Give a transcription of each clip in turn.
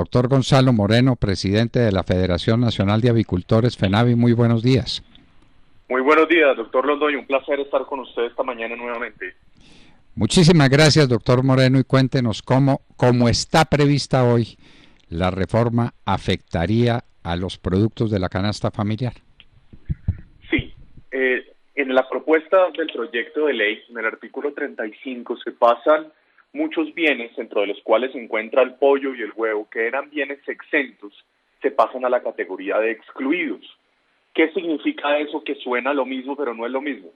Doctor Gonzalo Moreno, presidente de la Federación Nacional de Avicultores, FENAVI, muy buenos días. Muy buenos días, doctor Londoño. Un placer estar con usted esta mañana nuevamente. Muchísimas gracias, doctor Moreno, y cuéntenos cómo está prevista hoy la reforma afectaría a los productos de la canasta familiar. Sí, en la propuesta del proyecto de ley, en el artículo 35, se pasan muchos bienes, dentro de los cuales se encuentra el pollo y el huevo, que eran bienes exentos, se pasan a la categoría de excluidos. ¿Qué significa eso? Que suena lo mismo, pero no es lo mismo.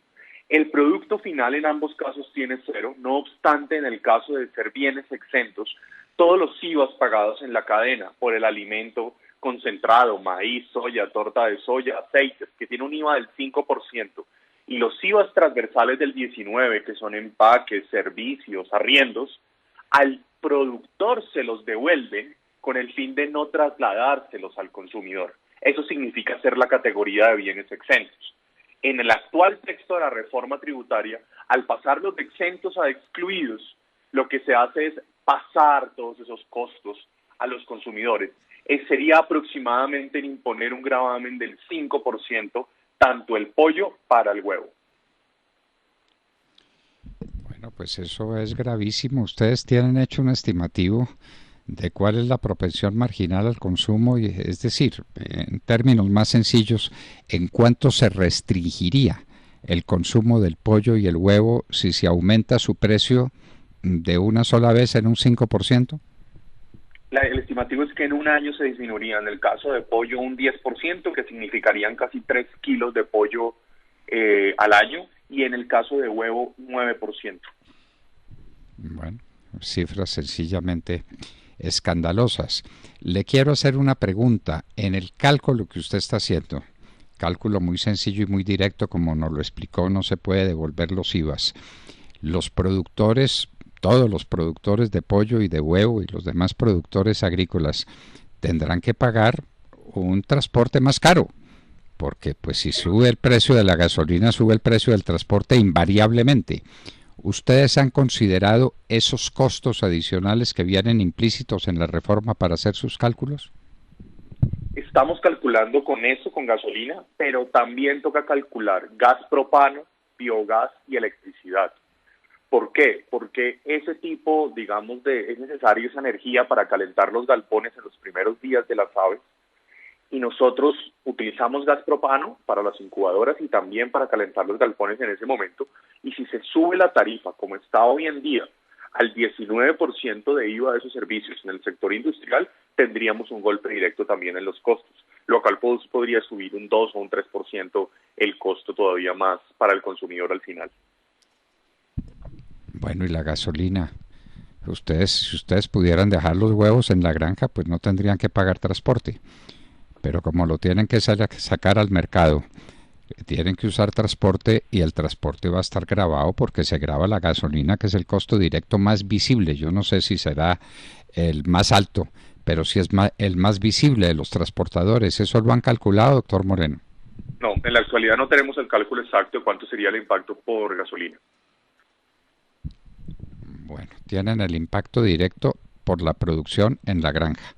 El producto final en ambos casos tiene cero, no obstante, en el caso de ser bienes exentos, todos los IVAs pagados en la cadena por el alimento concentrado, maíz, soya, torta de soya, aceites, que tiene un IVA del 5%, y los IVAs transversales del 19%, que son empaques, servicios, arriendos, al productor se los devuelven con el fin de no trasladárselos al consumidor. Eso significa ser la categoría de bienes exentos. En el actual texto de la reforma tributaria, al pasar los de exentos a excluidos, lo que se hace es pasar todos esos costos a los consumidores. Sería aproximadamente en imponer un gravamen del 5%, tanto el pollo para el huevo. Bueno, pues eso es gravísimo. Ustedes tienen hecho un estimativo de cuál es la propensión marginal al consumo, y es decir, en términos más sencillos, en cuánto se restringiría el consumo del pollo y el huevo si se aumenta su precio de una sola vez en un 5%. El estimativo es que en un año se disminuiría, en el caso de pollo, un 10%, que significarían casi 3 kilos de pollo al año, y en el caso de huevo, 9%. Bueno, cifras sencillamente escandalosas. Le quiero hacer una pregunta. En el cálculo que usted está haciendo, cálculo muy sencillo y muy directo, como nos lo explicó, no se puede devolver los IVAs. Los productores, todos los productores de pollo y de huevo y los demás productores agrícolas tendrán que pagar un transporte más caro, porque pues si sube el precio de la gasolina, sube el precio del transporte invariablemente. ¿Ustedes han considerado esos costos adicionales que vienen implícitos en la reforma para hacer sus cálculos? Estamos calculando con eso, con gasolina, pero también toca calcular gas propano, biogás y electricidad. ¿Por qué? Porque ese tipo, digamos, es necesario esa energía para calentar los galpones en los primeros días de las aves, y nosotros utilizamos gas propano para las incubadoras y también para calentar los galpones en ese momento, y si se sube la tarifa, como está hoy en día, al 19% de IVA de esos servicios en el sector industrial, tendríamos un golpe directo también en los costos, lo cual podría subir un 2 o un 3% el costo todavía más para el consumidor al final. Bueno, y la gasolina. Si ustedes pudieran dejar los huevos en la granja, pues no tendrían que pagar transporte. Pero como lo tienen que sacar al mercado, tienen que usar transporte, y el transporte va a estar gravado porque se grava la gasolina, que es el costo directo más visible. Yo no sé si será el más alto, pero sí es el más visible de los transportadores. ¿Eso lo han calculado, doctor Moreno? No, en la actualidad no tenemos el cálculo exacto de cuánto sería el impacto por gasolina. Bueno, tienen el impacto directo por la producción en la granja.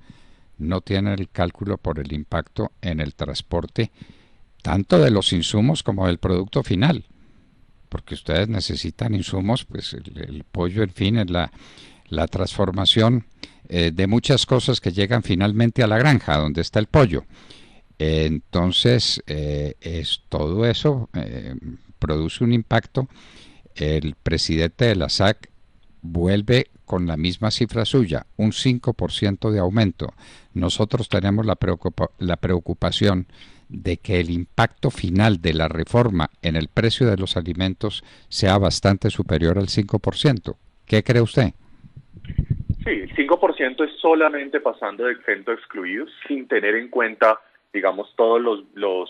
No tienen el cálculo por el impacto en el transporte, tanto de los insumos como del producto final, porque ustedes necesitan insumos, pues el pollo, en fin, es la transformación de muchas cosas que llegan finalmente a la granja, donde está el pollo. Entonces, todo eso produce un impacto. El presidente de la SAC vuelve con la misma cifra suya, un 5% de aumento. Nosotros tenemos la preocupación de que el impacto final de la reforma en el precio de los alimentos sea bastante superior al 5%. ¿Qué cree usted? Sí, el 5% es solamente pasando de exento a excluidos, sin tener en cuenta, digamos, todos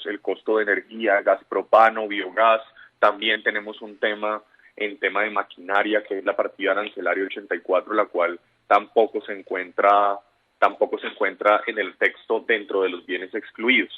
el costo de energía, gas propano, biogás. También tenemos un tema de maquinaria, que es la partida arancelaria 84, la cual tampoco se encuentra en el texto dentro de los bienes excluidos.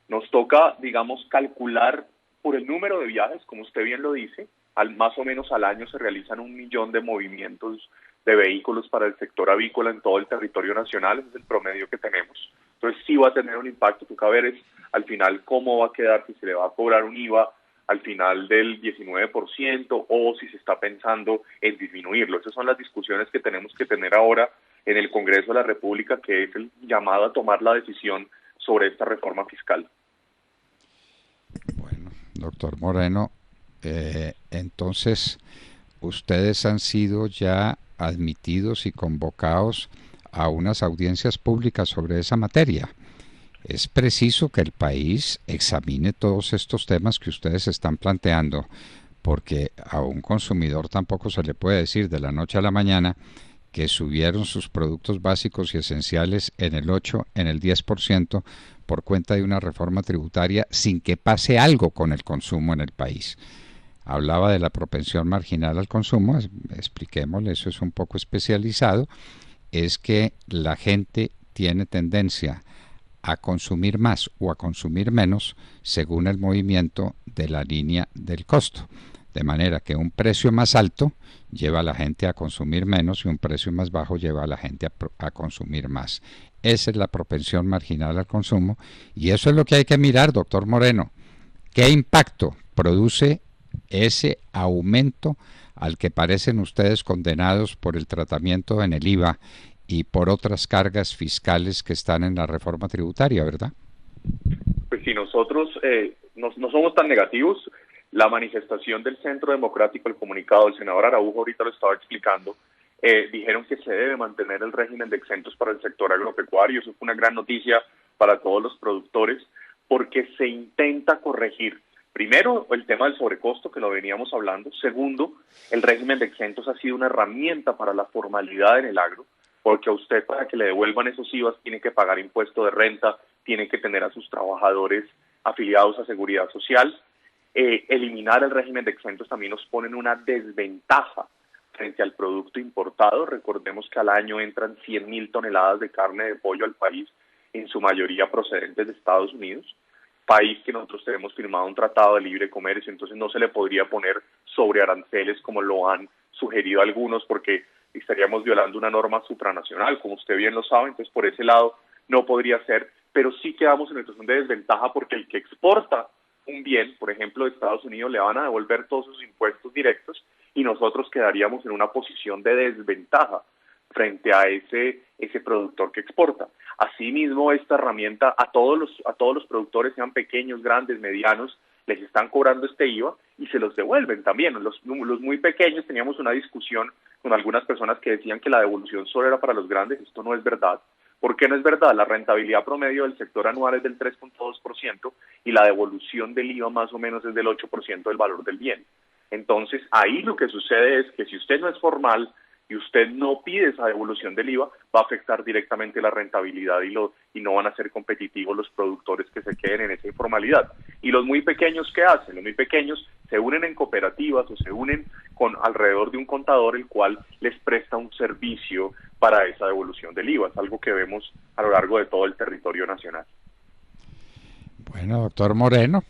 Nos toca, digamos, calcular por el número de viajes, como usted bien lo dice, más o menos al año se realizan 1 millón de movimientos de vehículos para el sector avícola en todo el territorio nacional. Ese es el promedio que tenemos. Entonces sí va a tener un impacto. Toca ver al final cómo va a quedar, si se le va a cobrar un IVA al final del 19% o si se está pensando en disminuirlo. Esas son las discusiones que tenemos que tener ahora en el Congreso de la República, que es el llamado a tomar la decisión sobre esta reforma fiscal. Bueno, doctor Moreno, entonces ustedes han sido ya admitidos y convocados a unas audiencias públicas sobre esa materia. Es preciso que el país examine todos estos temas que ustedes están planteando, porque a un consumidor tampoco se le puede decir de la noche a la mañana que subieron sus productos básicos y esenciales en el 8, en el 10% por cuenta de una reforma tributaria sin que pase algo con el consumo en el país. Hablaba de la propensión marginal al consumo, expliquémosle, eso es un poco especializado, es que la gente tiene tendencia a consumir más o a consumir menos según el movimiento de la línea del costo. De manera que un precio más alto lleva a la gente a consumir menos y un precio más bajo lleva a la gente a consumir más. Esa es la propensión marginal al consumo y eso es lo que hay que mirar, doctor Moreno. ¿Qué impacto produce ese aumento al que parecen ustedes condenados por el tratamiento en el IVA y por otras cargas fiscales que están en la reforma tributaria, verdad? Pues si nosotros no somos tan negativos, la manifestación del Centro Democrático, el comunicado del senador Araujo, ahorita lo estaba explicando, dijeron que se debe mantener el régimen de exentos para el sector agropecuario. Eso fue una gran noticia para todos los productores, porque se intenta corregir, primero, el tema del sobrecosto, que lo veníamos hablando. Segundo, el régimen de exentos ha sido una herramienta para la formalidad en el agro, porque a usted, para que le devuelvan esos IVAs, tiene que pagar impuesto de renta, tiene que tener a sus trabajadores afiliados a Seguridad Social. Eliminar el régimen de exentos también nos pone en una desventaja frente al producto importado. Recordemos que al año entran 100.000 toneladas de carne de pollo al país, en su mayoría procedentes de Estados Unidos, país que nosotros tenemos firmado un tratado de libre comercio, entonces no se le podría poner sobre aranceles como lo han sugerido algunos, porque estaríamos violando una norma supranacional, como usted bien lo sabe. Entonces por ese lado no podría ser, pero sí quedamos en una situación de desventaja, porque el que exporta un bien, por ejemplo, de Estados Unidos, le van a devolver todos sus impuestos directos y nosotros quedaríamos en una posición de desventaja frente a ese productor que exporta. Asimismo, esta herramienta a todos los productores, sean pequeños, grandes, medianos, les están cobrando este IVA y se los devuelven también. Los muy pequeños, teníamos una discusión con algunas personas que decían que la devolución solo era para los grandes. Esto no es verdad. ¿Por qué no es verdad? La rentabilidad promedio del sector anual es del 3.2% y la devolución del IVA más o menos es del 8% del valor del bien. Entonces, ahí lo que sucede es que si usted no es formal y usted no pide esa devolución del IVA, va a afectar directamente la rentabilidad y no van a ser competitivos los productores que se queden en esa informalidad. ¿Y los muy pequeños qué hacen? Los muy pequeños se unen en cooperativas o se unen con alrededor de un contador, el cual les presta un servicio para esa devolución del IVA. Es algo que vemos a lo largo de todo el territorio nacional. Bueno, doctor Moreno,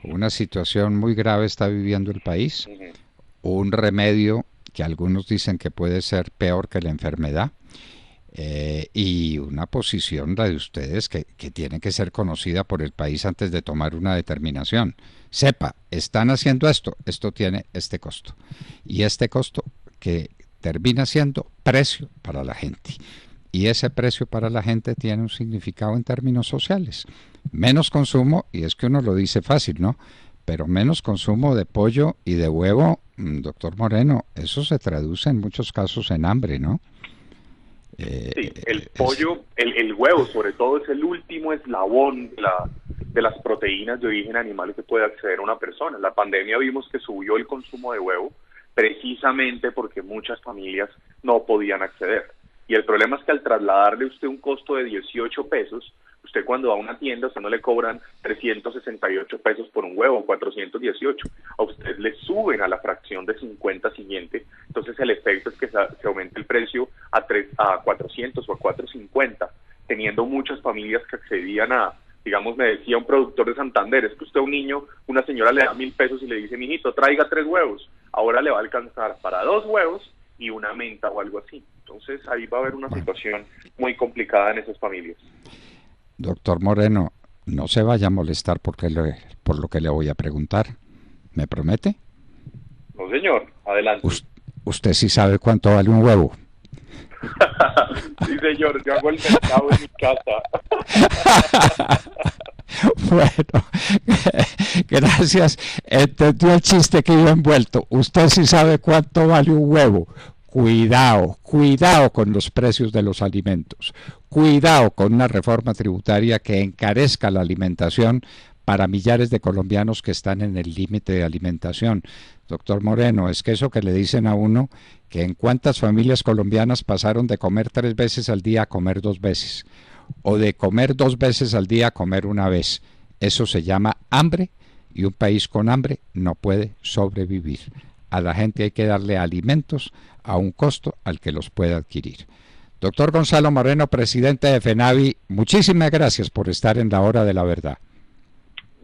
una situación muy grave está viviendo el país. Un remedio que algunos dicen que puede ser peor que la enfermedad, y una posición, la de ustedes, que tiene que ser conocida por el país antes de tomar una determinación. Sepa, están haciendo esto tiene este costo, y este costo que termina siendo precio para la gente, y ese precio para la gente tiene un significado en términos sociales. Menos consumo, y es que uno lo dice fácil, ¿no? Pero menos consumo de pollo y de huevo, doctor Moreno, eso se traduce en muchos casos en hambre, ¿no? Sí, el pollo, el huevo sobre todo, es el último eslabón de las proteínas de origen animal que puede acceder a una persona. En la pandemia vimos que subió el consumo de huevo precisamente porque muchas familias no podían acceder. Y el problema es que al trasladarle usted un costo de 18 pesos, usted cuando va a una tienda, usted no le cobran 368 pesos por un huevo, 418. A usted le suben a la fracción de 50 siguiente, entonces el efecto es que se aumente el precio a 400 o a 450, teniendo muchas familias que accedían a, digamos, me decía un productor de Santander, es que usted a un niño, una señora le da 1.000 pesos y le dice, mijito, traiga 3 huevos. Ahora le va a alcanzar para 2 huevos y una menta o algo así. Entonces ahí va a haber una situación muy complicada en esas familias. Doctor Moreno, no se vaya a molestar por lo que le voy a preguntar. ¿Me promete? No, señor, adelante. ¿Usted sí sabe cuánto vale un huevo? Sí, señor, yo hago el mercado en mi casa. Bueno, gracias. Entendió el chiste que iba envuelto. Usted sí sabe cuánto vale un huevo. Cuidado, cuidado con los precios de los alimentos. Cuidado con una reforma tributaria que encarezca la alimentación para millares de colombianos que están en el límite de alimentación. Doctor Moreno, es que eso que le dicen a uno, que en cuántas familias colombianas pasaron de comer 3 veces al día a comer 2 veces, o de comer 2 veces al día a comer 1 vez. Eso se llama hambre, y un país con hambre no puede sobrevivir. A la gente hay que darle alimentos a un costo al que los pueda adquirir. Doctor Gonzalo Moreno, presidente de FENAVI, muchísimas gracias por estar en la Hora de la Verdad.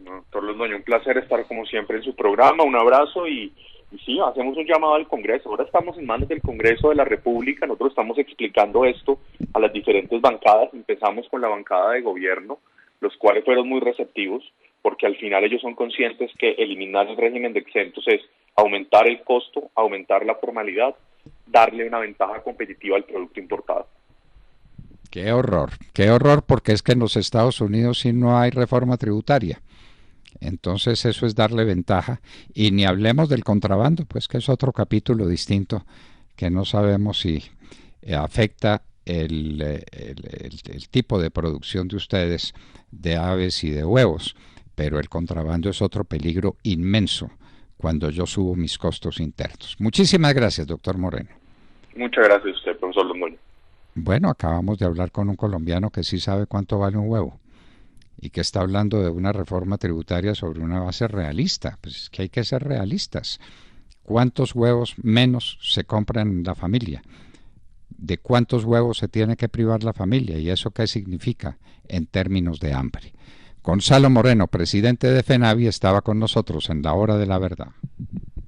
Doctor Londoño, un placer estar como siempre en su programa, un abrazo y sí, hacemos un llamado al Congreso. Ahora estamos en manos del Congreso de la República, nosotros estamos explicando esto a las diferentes bancadas. Empezamos con la bancada de gobierno, los cuales fueron muy receptivos, porque al final ellos son conscientes que eliminar el régimen de exentos es aumentar el costo, aumentar la formalidad, darle una ventaja competitiva al producto importado. Qué horror, porque es que en los Estados Unidos sí no hay reforma tributaria. Entonces eso es darle ventaja, y ni hablemos del contrabando, pues que es otro capítulo distinto que no sabemos si afecta el tipo de producción de ustedes de aves y de huevos, pero el contrabando es otro peligro inmenso cuando yo subo mis costos internos. Muchísimas gracias, doctor Moreno. Muchas gracias a usted, profesor Londoño. Bueno, acabamos de hablar con un colombiano que sí sabe cuánto vale un huevo y que está hablando de una reforma tributaria sobre una base realista. Pues es que hay que ser realistas. ¿Cuántos huevos menos se compran en la familia? ¿De cuántos huevos se tiene que privar la familia? ¿Y eso qué significa en términos de hambre? Gonzalo Moreno, presidente de FENAVI, estaba con nosotros en la Hora de la Verdad.